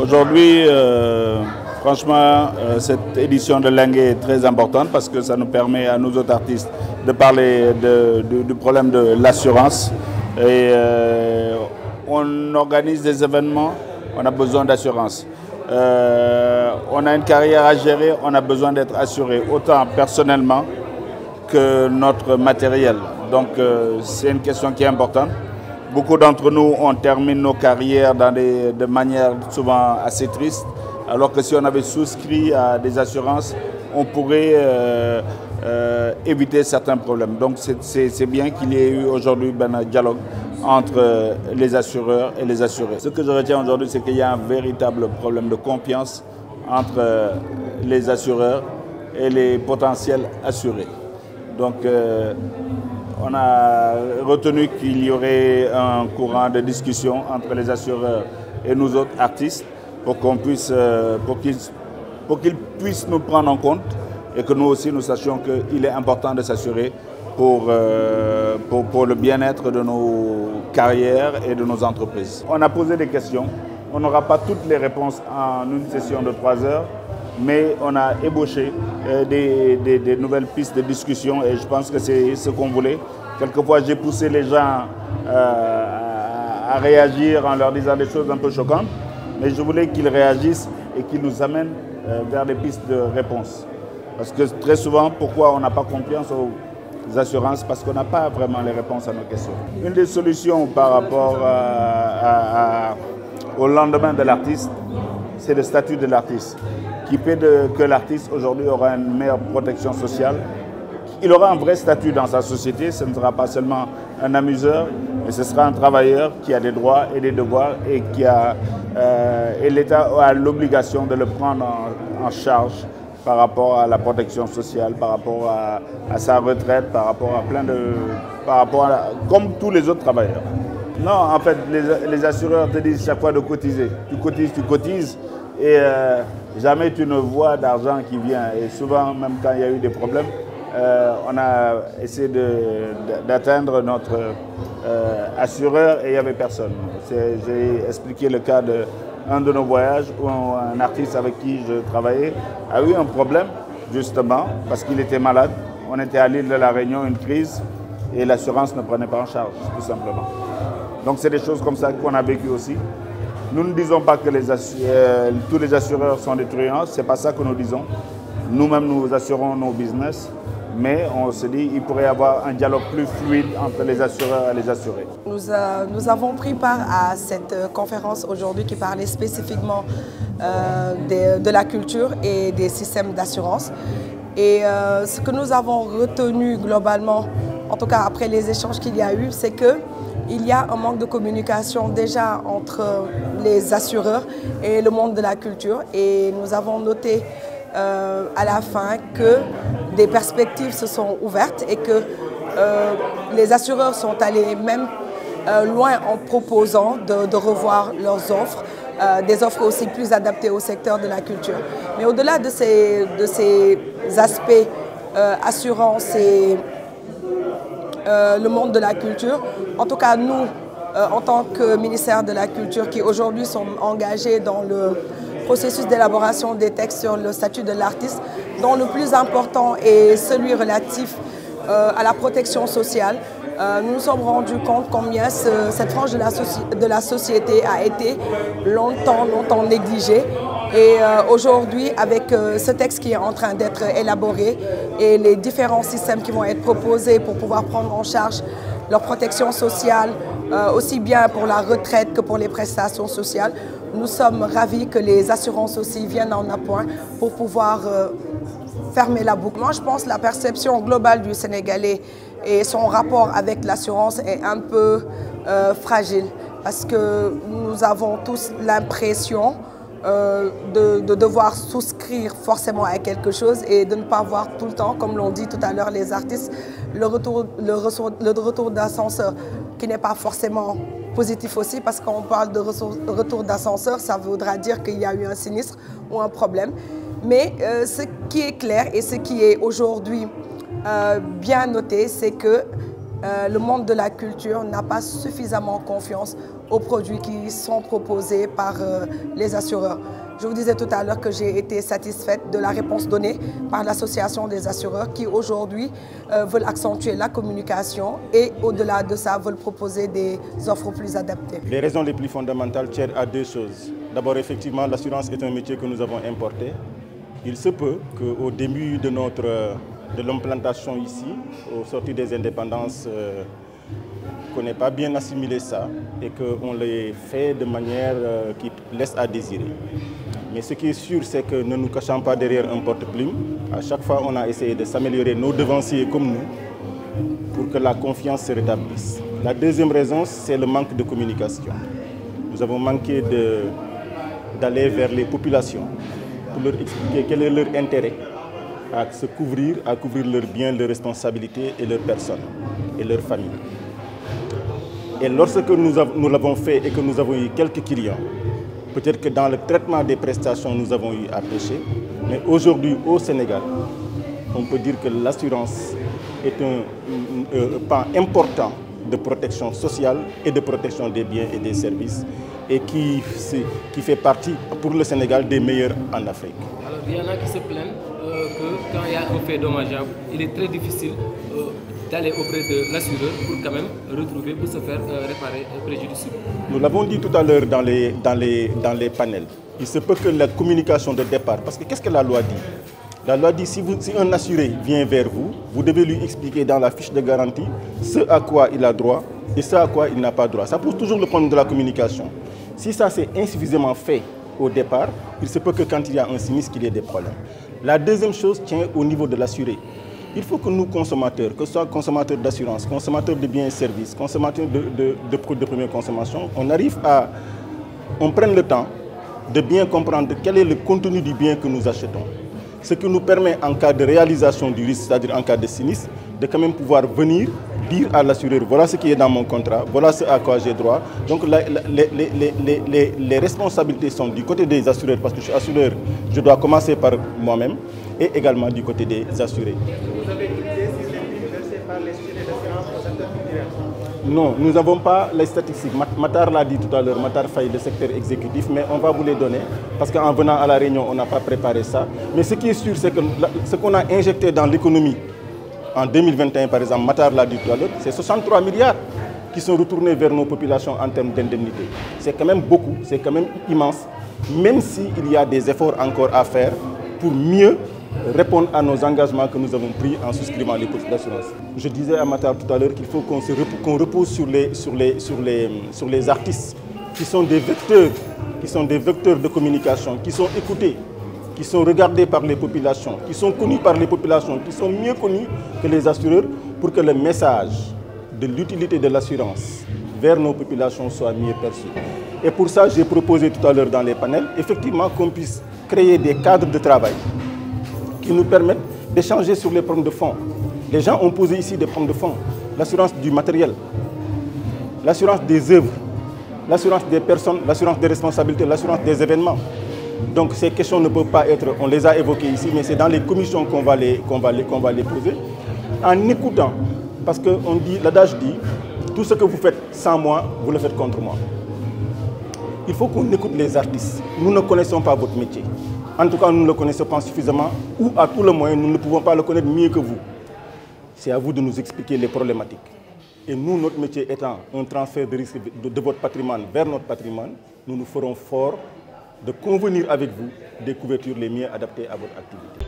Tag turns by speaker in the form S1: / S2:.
S1: Aujourd'hui, franchement, cette édition de Lengue est très importante parce que ça nous permet à nous autres artistes de parler du problème de l'assurance. Et on organise des événements, on a besoin d'assurance. On a une carrière à gérer, on a besoin d'être assuré, autant personnellement que notre matériel. Donc c'est une question qui est importante. Beaucoup d'entre nous, on termine nos carrières de manière souvent assez triste, alors que si on avait souscrit à des assurances, on pourrait éviter certains problèmes. Donc c'est bien qu'il y ait eu aujourd'hui un dialogue entre les assureurs et les assurés. Ce que je retiens aujourd'hui, c'est qu'il y a un véritable problème de confiance entre les assureurs et les potentiels assurés. Donc on a retenu qu'il y aurait un courant de discussion entre les assureurs et nous autres artistes pour qu'on puisse, pour qu'ils puissent nous prendre en compte et que nous aussi nous sachions qu'il est important de s'assurer pour le bien-être de nos carrières et de nos entreprises. On a posé des questions. On n'aura pas toutes les réponses en une session de 3 heures, mais on a ébauché des nouvelles pistes de discussion et je pense que c'est ce qu'on voulait. Quelquefois, j'ai poussé les gens à réagir en leur disant des choses un peu choquantes, mais je voulais qu'ils réagissent et qu'ils nous amènent vers des pistes de réponse. Parce que très souvent, pourquoi on n'a pas confiance aux assurances? Parce qu'on n'a pas vraiment les réponses à nos questions. Une des solutions par rapport au lendemain de l'artiste, c'est le statut de l'artiste, qui fait que l'artiste aujourd'hui aura une meilleure protection sociale. Il aura un vrai statut dans sa société, ce ne sera pas seulement un amuseur, mais ce sera un travailleur qui a des droits et des devoirs et et l'État a l'obligation de le prendre en charge par rapport à la protection sociale, par rapport à sa retraite, par rapport à comme tous les autres travailleurs. Non, en fait, les assureurs te disent chaque fois de cotiser. Tu cotises et jamais tu ne vois d'argent qui vient. Et souvent, même quand il y a eu des problèmes, on a essayé d'atteindre notre assureur et il n'y avait personne. J'ai expliqué le cas d'un de nos voyages où un artiste avec qui je travaillais a eu un problème, justement, parce qu'il était malade. On était à l'île de la Réunion, une crise, et l'assurance ne prenait pas en charge, tout simplement. Donc c'est des choses comme ça qu'on a vécu aussi. Nous ne disons pas que tous les assureurs sont des truands, ce n'est pas ça que nous disons. Nous-mêmes, nous assurons nos business, mais on se dit qu'il pourrait y avoir un dialogue plus fluide entre les assureurs et les assurés.
S2: Nous avons pris part à cette conférence aujourd'hui qui parlait spécifiquement de la culture et des systèmes d'assurance. Et ce que nous avons retenu globalement, en tout cas après les échanges qu'il y a eu, c'est qu'il y a un manque de communication déjà entre les assureurs et le monde de la culture. Et nous avons noté à la fin que des perspectives se sont ouvertes et que les assureurs sont allés même loin en proposant de revoir leurs offres, des offres aussi plus adaptées au secteur de la culture. Mais au-delà de ces aspects assurance et le monde de la culture, en tout cas nous, en tant que ministère de la Culture qui aujourd'hui sommes engagés dans le processus d'élaboration des textes sur le statut de l'artiste, dont le plus important est celui relatif à la protection sociale. Nous nous sommes rendus compte combien cette frange de la société a été longtemps négligée. Et aujourd'hui, avec ce texte qui est en train d'être élaboré et les différents systèmes qui vont être proposés pour pouvoir prendre en charge leur protection sociale, aussi bien pour la retraite que pour les prestations sociales, nous sommes ravis que les assurances aussi viennent en appoint pour pouvoir fermer la boucle. Moi, je pense que la perception globale du Sénégalais et son rapport avec l'assurance est un peu fragile parce que nous avons tous l'impression de devoir souscrire forcément à quelque chose et de ne pas voir tout le temps, comme l'ont dit tout à l'heure les artistes, le retour d'ascenseur qui n'est pas forcément positif aussi parce qu'on parle de retour d'ascenseur, ça voudra dire qu'il y a eu un sinistre ou un problème. Mais ce qui est clair et ce qui est aujourd'hui bien noté, c'est que le monde de la culture n'a pas suffisamment confiance aux produits qui sont proposés par les assureurs. Je vous disais tout à l'heure que j'ai été satisfaite de la réponse donnée par l'association des assureurs qui aujourd'hui veulent accentuer la communication et au-delà de ça veulent proposer des offres plus adaptées.
S3: Les raisons les plus fondamentales tiennent à deux choses. D'abord, effectivement, l'assurance est un métier que nous avons importé. Il se peut qu'au début de l'implantation ici, au sortir des indépendances, qu'on n'ait pas bien assimilé ça et qu'on l'ait fait de manière qui laisse à désirer. Mais ce qui est sûr, c'est que ne nous cachons pas derrière un porte-plume. À chaque fois, on a essayé de s'améliorer, nos devanciers comme nous, pour que la confiance se rétablisse. La deuxième raison, c'est le manque de communication. Nous avons manqué d'aller vers les populations pour leur expliquer quel est leur intérêt à se couvrir, à couvrir leurs biens, leurs responsabilités et leurs personnes et leurs familles. Et lorsque nous l'avons fait et que nous avons eu quelques clients, peut-être que dans le traitement des prestations, nous avons eu à pêcher, mais aujourd'hui au Sénégal, on peut dire que l'assurance est un pan important de protection sociale et de protection des biens et des services et qui fait partie pour le Sénégal des meilleurs en Afrique.
S4: Alors il y en a qui se plaignent que quand il y a un fait dommageable, il est très difficile d'aller auprès de l'assureur pour quand même retrouver, pour se faire réparer un préjudice. Nous
S3: l'avons dit tout à l'heure dans les panels. Il se peut que la communication de départ, parce que qu'est-ce que la loi dit? La loi dit si un assuré vient vers vous, vous devez lui expliquer dans la fiche de garantie ce à quoi il a droit et ce à quoi il n'a pas droit. Ça pose toujours le problème de la communication. Si ça c'est insuffisamment fait au départ, il se peut que quand il y a un sinistre, qu'il y ait des problèmes. La deuxième chose tient au niveau de l'assuré. Il faut que nous, consommateurs, que ce soit consommateurs d'assurance, consommateurs de biens et services, consommateurs de produits de première consommation, on prenne le temps de bien comprendre quel est le contenu du bien que nous achetons. Ce qui nous permet, en cas de réalisation du risque, c'est-à-dire en cas de sinistre, de quand même pouvoir venir dire à l'assureur, voilà ce qui est dans mon contrat, voilà ce à quoi j'ai droit. Donc les responsabilités sont du côté des assureurs, parce que je suis assureur, je dois commencer par moi-même, et également du côté des assurés.
S5: Vous avez idée si les primes versées par les sociétés d'assurance au secteur culturel?
S3: Non, nous n'avons pas les statistiques. Matar l'a dit tout à l'heure, Matar Faye, le secteur exécutif, mais on va vous les donner, parce qu'en venant à la réunion, on n'a pas préparé ça. Mais ce qui est sûr, c'est que ce qu'on a injecté dans l'économie, en 2021 par exemple, Matar l'a dit tout à l'heure, c'est 63 milliards qui sont retournés vers nos populations en termes d'indemnité. C'est quand même beaucoup, c'est quand même immense, même s'il y a des efforts encore à faire pour mieux répondre à nos engagements que nous avons pris en souscrivant les polices d'assurance. Je disais à Matar tout à l'heure qu'il faut qu'on repose sur les artistes qui sont des vecteurs de communication, qui sont écoutés, qui sont regardés par les populations, qui sont connus par les populations, qui sont mieux connus que les assureurs pour que le message de l'utilité de l'assurance vers nos populations soit mieux perçu. Et pour ça, j'ai proposé tout à l'heure dans les panels, effectivement, qu'on puisse créer des cadres de travail qui nous permettent d'échanger sur les problèmes de fond. Les gens ont posé ici des problèmes de fond. L'assurance du matériel, l'assurance des œuvres, l'assurance des personnes, l'assurance des responsabilités, l'assurance des événements. Donc ces questions ne peuvent pas être, on les a évoquées ici, mais c'est dans les commissions qu'on va les poser, en écoutant. Parce que l'adage dit, tout ce que vous faites sans moi, vous le faites contre moi. Il faut qu'on écoute les artistes. Nous ne connaissons pas votre métier. En tout cas, nous ne le connaissons pas suffisamment, ou à tout le moins, nous ne pouvons pas le connaître mieux que vous. C'est à vous de nous expliquer les problématiques. Et nous, notre métier étant un transfert de risque de votre patrimoine vers notre patrimoine, nous nous ferons fort de convenir avec vous des couvertures les mieux adaptées à votre activité.